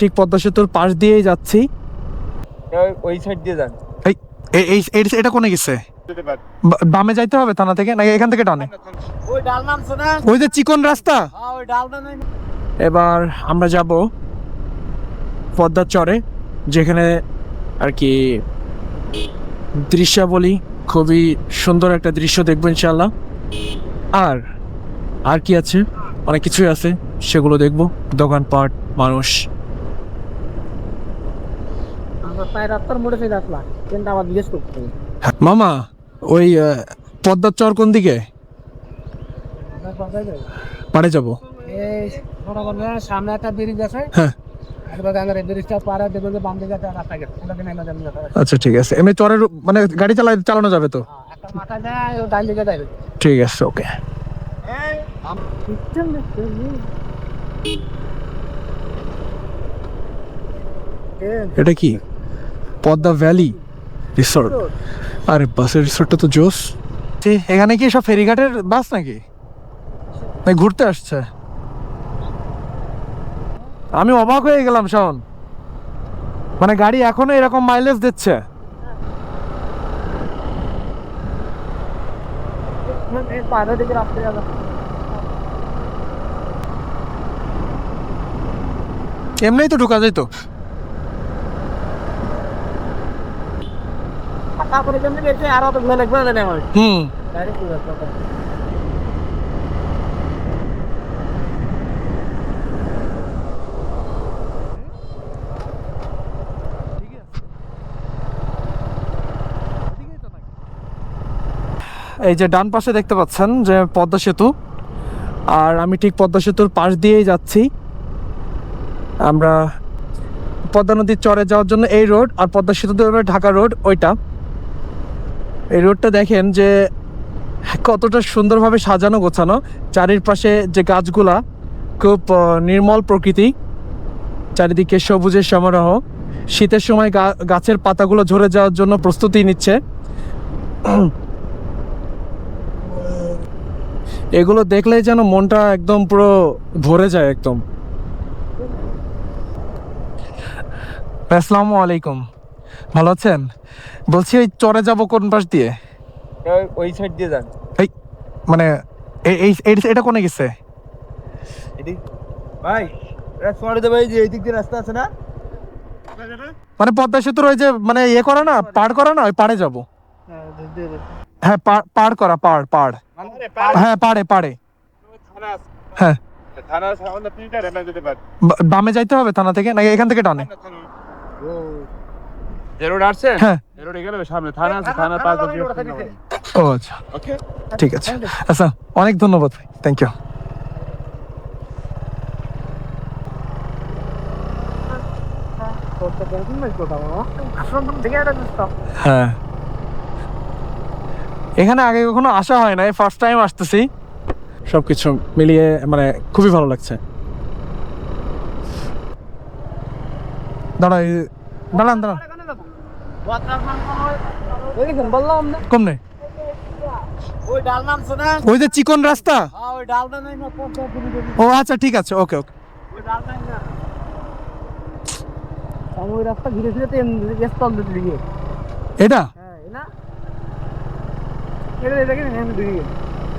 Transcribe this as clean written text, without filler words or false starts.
ঠিক পদ্মা সেতুর পাশ দিয়েই যাচ্ছি। ওই সাইড দিয়ে যান। এটা কোনে গেছে? বামে যাইতে হবে থানা থেকে নাকি এখান থেকে টানে? ওই ডাল নামছে না, ওই যে চিকন রাস্তা। হ্যাঁ ওই ডালটা নাই। এবার আমরা যাব পদ্মার চরে, যেখানে আর কি দৃশ্যাবলী খুবই সুন্দর একটা দৃশ্য দেখবো ইনশাল্লাহ। আর আর কি আছে, অনেক কিছুই আছে, সেগুলো দেখবো। দোকানপাট, মানুষ। মামা, ওই পদ্মার চর কোন দিকে? পাড়ে যাবো। সামনে একটা ব্রিজ আছে, হ্যাঁ ব্রিজটা পার দেবে বাম দিকে রাস্তা গেছে। আচ্ছা ঠিক আছে। এমনি চরের মানে গাড়ি চালানো যাবে তো? একটা মাথা যায় ও ডান দিকে যাবে। ঠিক আছে, ওকে। এটা কি পদ্মা ভ্যালি রিসোর্ট? আরে বাসের রিসোর্টটা তো জোস। এখানে কি সব ফেরিঘাটের বাস নাকি ঘুরতে আসছে? আমি অবাক হয়ে গেলাম শাওন, মানে গাড়ি এখনো এরকম মাইলেজ দিচ্ছে। এমনিই তো ঢুকা যায় তো। হুম, এই যে ডান পাশে দেখতে পাচ্ছেন যে পদ্মা সেতু, আর আমি ঠিক পদ্মা সেতুর পাশ দিয়েই যাচ্ছি। আমরা পদ্মা নদীর চরে যাওয়ার জন্য এই রোড, আর পদ্মা সেতু ঢাকা রোড ওইটা। এই রোডটা দেখেন যে কতটা সুন্দরভাবে সাজানো গোছানো, চারিপাশে যে গাছগুলা, খুব নির্মল প্রকৃতি, চারিদিকে সবুজের সমারোহ। শীতের সময় গাছের পাতাগুলো ঝরে যাওয়ার জন্য প্রস্তুতি নিচ্ছে। এগুলো দেখলেই যেন মনটা একদম পুরো ভরে যায় একদম। আসসালামু আলাইকুম, ভালো আছেন? বলছি ওই চরে যাব কোন পাশ দিয়ে? ওই সাইড দিয়ে যান। এই মানে এটা কোনে গেছে? ভাই চরে দেবে, এই যে এই দিক দিয়ে রাস্তা আছে না, মানে পদ্মা সেতুর ওই যে মানে ইয়ে করা না, পার করা না, ওই পাড়ে যাব। হ্যাঁ পার করা, পাড়। হ্যাঁ পাড়ে। হ্যাঁ বামে যাইতে হবে থানা থেকে নাকি এখান থেকে টানে? হ্যাঁ ও আচ্ছা, ঠিক আছে। আচ্ছা, অনেক ধন্যবাদ ভাই, থ্যাংক ইউ। হ্যাঁ, এখানে আগে কখনো আসা হয় না, ফার্স্ট টাইম আসতেছি। সবকিছু মিলিয়ে মানে খুবই ভালো লাগছে। দাঁড়ান কমনে, ওই যে চিকন রাস্তা। ও আচ্ছা ঠিক আছে, ওকে। রাস্তা ঘুরে ফিরে এটা এটা